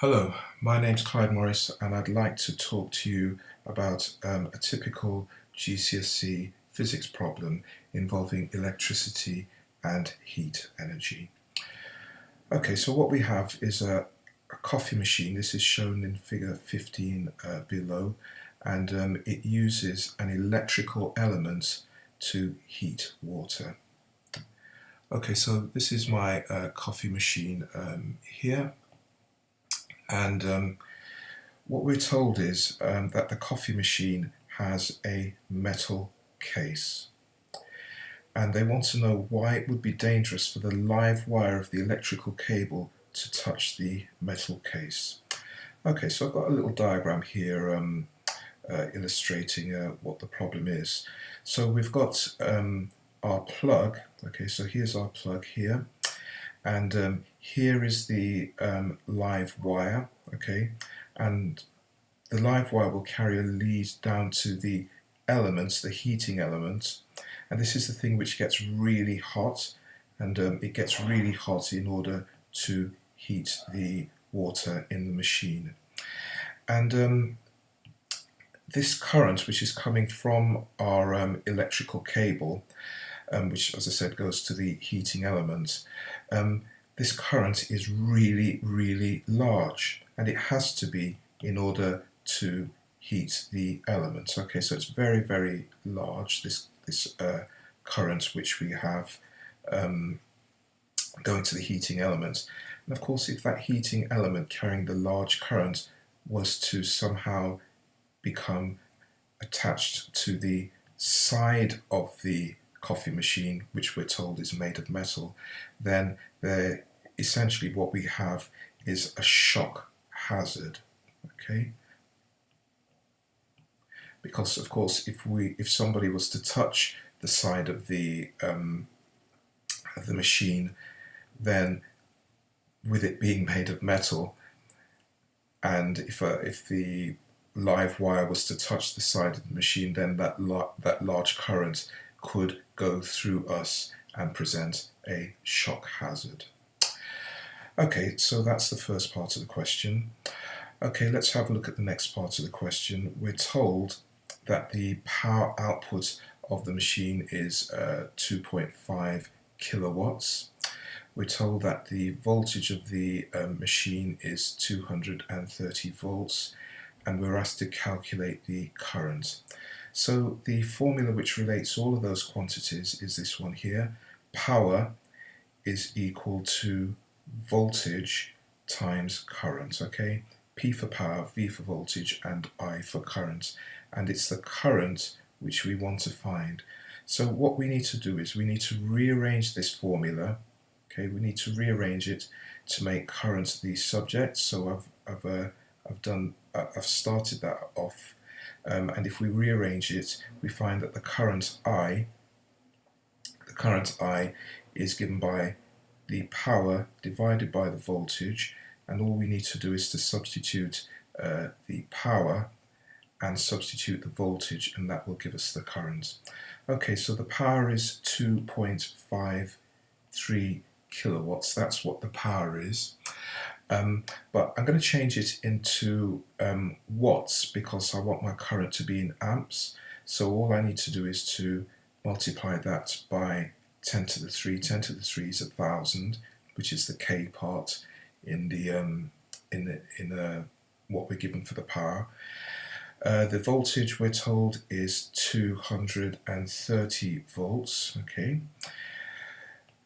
Hello, my name's Clyde Morris and I'd like to talk to you about a typical GCSE physics problem involving electricity and heat energy. Okay, so what we have is a coffee machine. This is shown in figure 15 below, and it uses an electrical element to heat water. Okay, so this is my coffee machine here, and what we're told is that the coffee machine has a metal case, and they want to know why it would be dangerous for the live wire of the electrical cable to touch the metal case. Okay, so I've got a little diagram here illustrating what the problem is. So we've got our plug. Okay, so here's our plug here, and here is the live wire. Okay, and the live wire will carry a lead down to the elements, the heating element, and this is the thing which gets really hot, and it gets really hot in order to heat the water in the machine. And this current, which is coming from our electrical cable, which, as I said, goes to the heating element, this current is really, really large, and it has to be in order to heat the elements. Okay, so it's very, very large, this current which we have going to the heating element. And of course, if that heating element carrying the large current was to somehow become attached to the side of the coffee machine, which we're told is made of metal, then essentially what we have is a shock hazard. Okay, because of course if somebody was to touch the side of the machine, then with it being made of metal, and if the live wire was to touch the side of the machine, then that large current could go through us and present a shock hazard. Okay, so that's the first part of the question. Okay, let's have a look at the next part of the question. We're told that the power output of the machine is 2.5 kilowatts. We're told that the voltage of the machine is 230 volts, and we're asked to calculate the current. So the formula which relates all of those quantities is this one here. Power is equal to voltage times current. Okay, P for power, V for voltage, and I for current. And it's the current which we want to find. So what we need to do is we need to rearrange this formula. Okay, we need to rearrange it to make current the subject. So I've started that off, and if we rearrange it, we find that the current I is given by the power divided by the voltage, and all we need to do is to substitute the power and substitute the voltage, and that will give us the current. Okay, so the power is 2.53 kilowatts. That's what the power is. But I'm going to change it into watts because I want my current to be in amps. So all I need to do is to multiply that by 10 to the 3. 10 to the 3 is 1,000, which is the K part in what we're given for the power. The voltage, we're told, is 230 volts. Okay.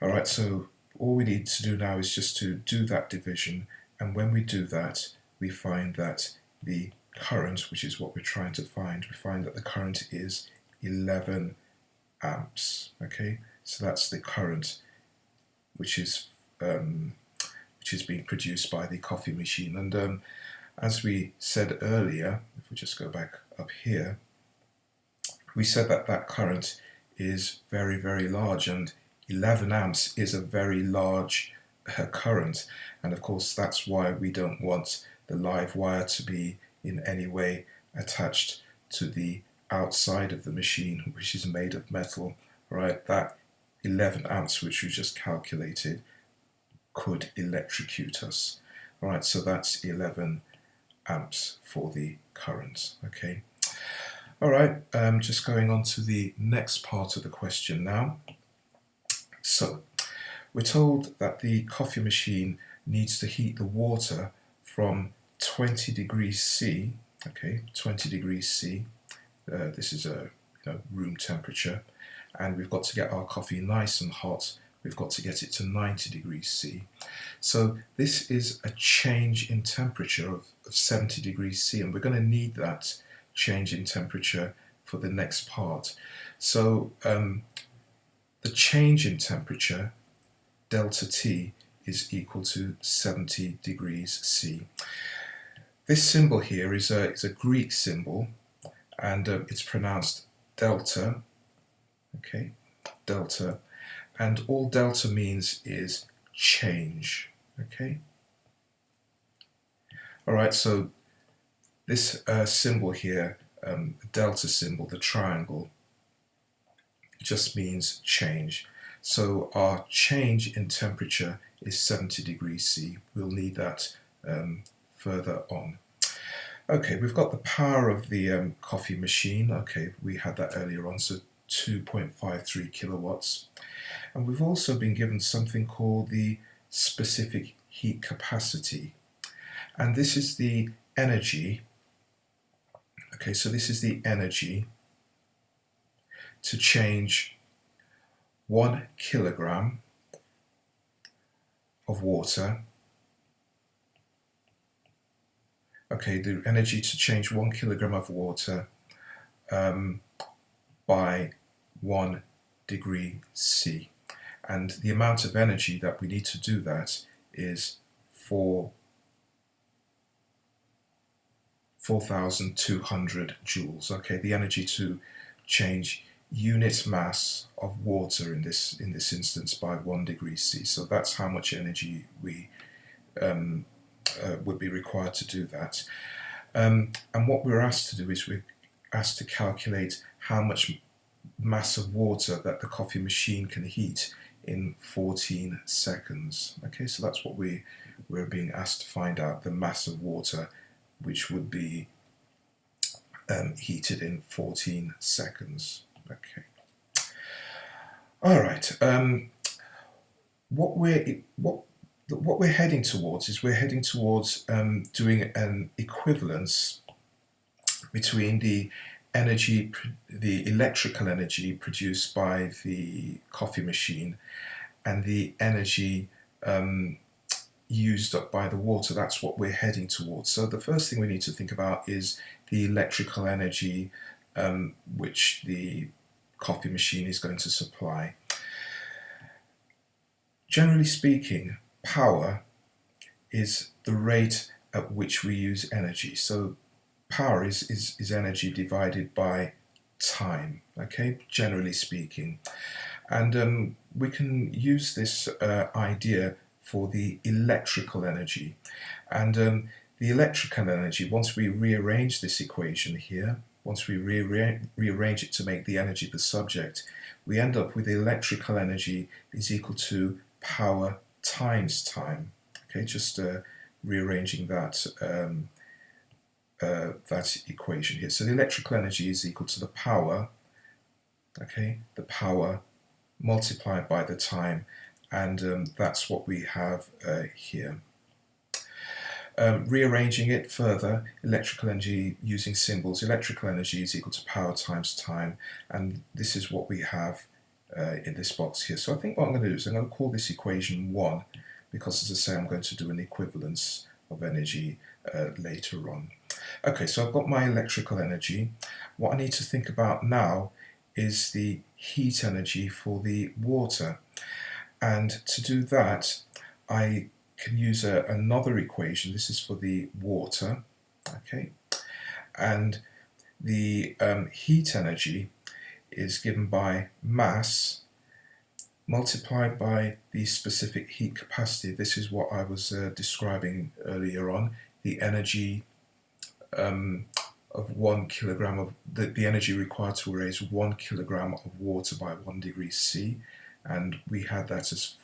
All right. So all we need to do now is just to do that division, and when we do that, we find that the current, which is what we're trying to find, we find that the current is 11 amps. Okay, so that's the current which is being produced by the coffee machine. And as we said earlier, if we just go back up here, we said that that current is very, very large, and 11 amps is a very large current, and of course that's why we don't want the live wire to be in any way attached to the outside of the machine, which is made of metal. Right, that 11 amps which we just calculated could electrocute us. All right, so that's 11 amps for the current. Okay. All right, just going on to the next part of the question now. So we're told that the coffee machine needs to heat the water from 20 degrees C, okay, 20 degrees C. This is a room temperature, and we've got to get our coffee nice and hot. We've got to get it to 90 degrees C. So this is a change in temperature of 70 degrees C, and we're going to need that change in temperature for the next part. So the change in temperature, delta T, is equal to 70 degrees C. This symbol here is a Greek symbol, and it's pronounced delta, okay, delta, and all delta means is change, okay. All right, so this symbol here, delta symbol, the triangle, just means change. So our change in temperature is 70 degrees C. We'll need that further on. Okay, we've got the power of the coffee machine. Okay, we had that earlier on, so 2.53 kilowatts. And we've also been given something called the specific heat capacity. And this is the energy. Okay, so this is the energy to change 1 kilogram of water. Okay, the energy to change 1 kilogram of water by 1 degree C. And the amount of energy that we need to do that is 4,200 joules. Okay, the energy to change unit mass of water in this instance by 1 degree C. So that's how much energy we would be required to do that. And what we're asked to do is we're asked to calculate how much mass of water that the coffee machine can heat in 14 seconds. Okay, so that's what we're being asked to find out, the mass of water which would be heated in 14 seconds. Okay. All right. What we're heading towards is we're heading towards doing an equivalence between the electrical energy produced by the coffee machine and the energy used up by the water. That's what we're heading towards. So the first thing we need to think about is the electrical energy which the coffee machine is going to supply. Generally speaking, power is the rate at which we use energy. So power is energy divided by time, okay, generally speaking. And we can use this idea for the electrical energy. And the electrical energy, once we rearrange this equation here, once we rearrange it to make the energy the subject, we end up with the electrical energy is equal to power times time. Okay, just rearranging that that equation here. So the electrical energy is equal to the power, okay, the power multiplied by the time, and that's what we have here. Rearranging it further, electrical energy using symbols, electrical energy is equal to power times time, and this is what we have in this box here. So I think what I'm going to do is I'm going to call this equation 1, because as I say, I'm going to do an equivalence of energy later on. Okay, so I've got my electrical energy. What I need to think about now is the heat energy for the water. And to do that, I can use another equation. This is for the water, okay? And the heat energy is given by mass multiplied by the specific heat capacity. This is what I was describing earlier on, the energy of 1 kilogram of the energy required to raise 1 kilogram of water by 1 degree C, and we had that as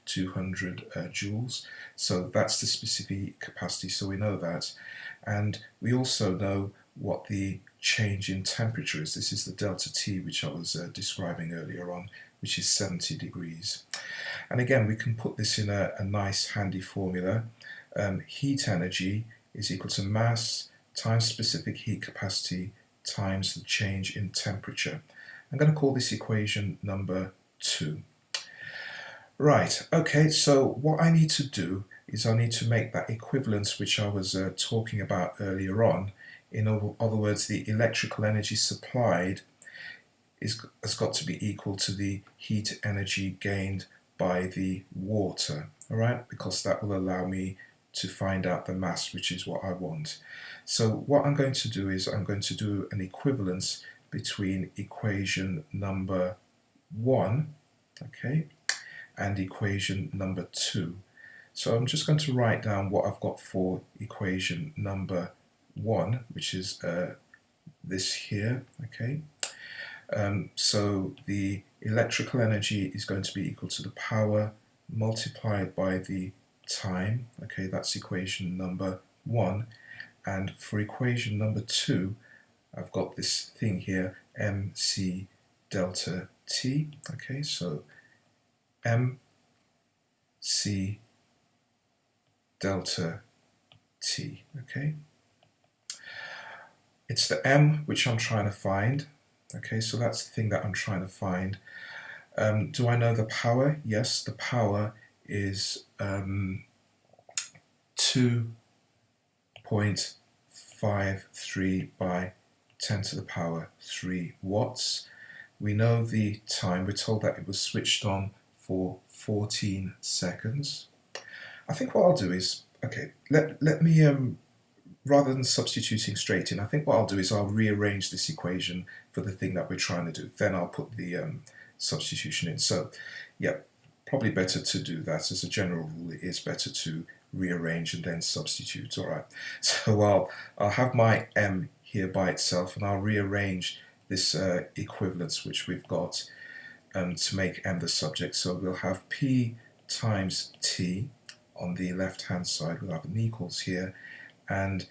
200 joules. So that's the specific heat capacity, so we know that. And we also know what the change in temperature is. This is the delta T, which I was describing earlier on, which is 70 degrees. And again, we can put this in a nice handy formula. Heat energy is equal to mass times specific heat capacity times the change in temperature. I'm going to call this equation number 2. Right, okay, so what I need to do is I need to make that equivalence which I was talking about earlier on. In other words, the electrical energy supplied has got to be equal to the heat energy gained by the water, all right, because that will allow me to find out the mass, which is what I want. So what I'm going to do is I'm going to do an equivalence between equation number 1, okay, and equation number 2. So I'm just going to write down what I've got for equation number 1, which is this here, okay. So the electrical energy is going to be equal to the power multiplied by the time, okay, that's equation number 1. And for equation number 2, I've got this thing here, mc delta t, okay, so mc delta t, okay. It's the m which I'm trying to find, okay, so that's the thing that I'm trying to find. Do I know the power? Yes, the power is 2.53 by 10 to the power 3 watts. We know the time, we're told that it was switched on for 14 seconds. I think what I'll do is, okay, let me, rather than substituting straight in, I think what I'll do is I'll rearrange this equation for the thing that we're trying to do. Then I'll put the substitution in. So, yeah, probably better to do that. As a general rule, it is better to rearrange and then substitute. All right. So I'll have my m here by itself, and I'll rearrange this equivalence which we've got to make m the subject. So we'll have p times t on the left-hand side. We'll have an equals here, and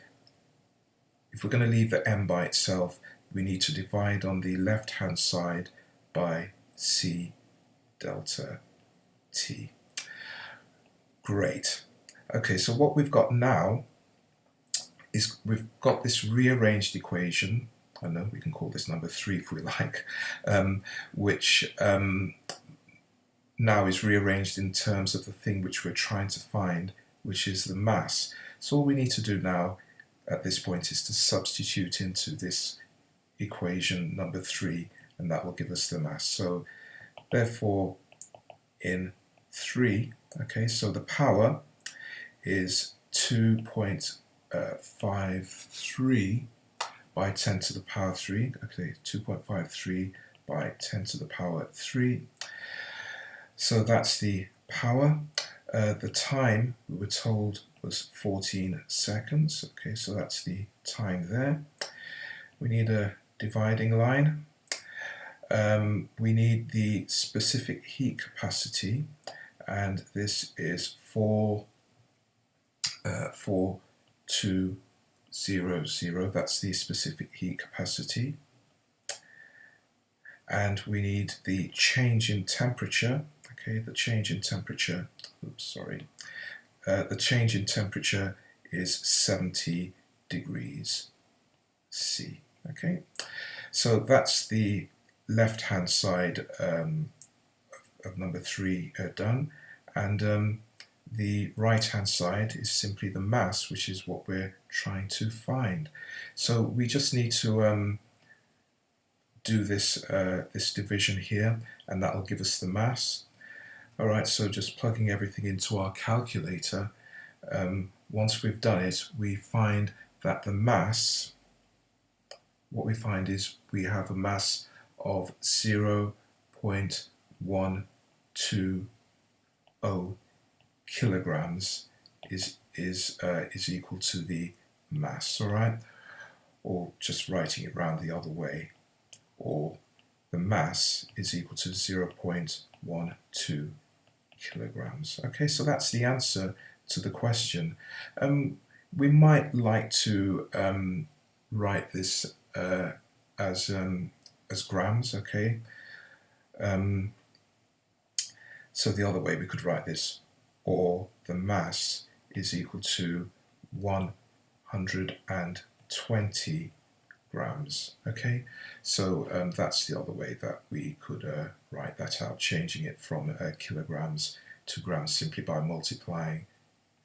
if we're going to leave the m by itself, we need to divide on the left-hand side by c delta t. Great. Okay, so what we've got now is we've got this rearranged equation. I know we can call this number 3 if we like, which now is rearranged in terms of the thing which we're trying to find, which is the mass. So all we need to do now at this point is to substitute into this equation number 3, and that will give us the mass. So therefore in 3, okay, so the power is 2.53 by 10 to the power 3, okay, 2.53 by 10 to the power 3. So that's the power. The time we were told was 14 seconds, okay, so that's the time there. We need a dividing line. We need the specific heat capacity, and this is 4.200, that's the specific heat capacity. And we need the change in temperature, okay, the change in temperature, the change in temperature is 70 degrees C, okay. So that's the left-hand side of number 3 done, and the right-hand side is simply the mass, which is what we're trying to find. So we just need to do this this division here, and that will give us the mass. All right, so just plugging everything into our calculator. Once we've done it, we find that the mass, what we find is we have a mass of 0.120 kilograms is equal to the mass, all right? Or just writing it round the other way, or the mass is equal to 0.120 kilograms. Okay, so that's the answer to the question. We might like to write this as grams, okay? So the other way we could write this, or the mass is equal to 120 grams, okay? So that's the other way that we could write that out, changing it from kilograms to grams simply by multiplying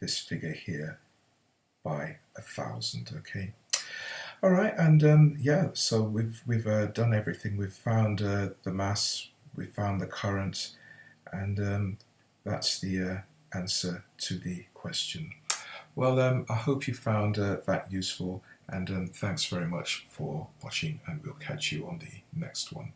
this figure here by 1,000, okay? All right, and yeah, so we've done everything. We've found the mass, we've found the current, and that's the answer to the question. Well, I hope you found that useful, and thanks very much for watching, and we'll catch you on the next one.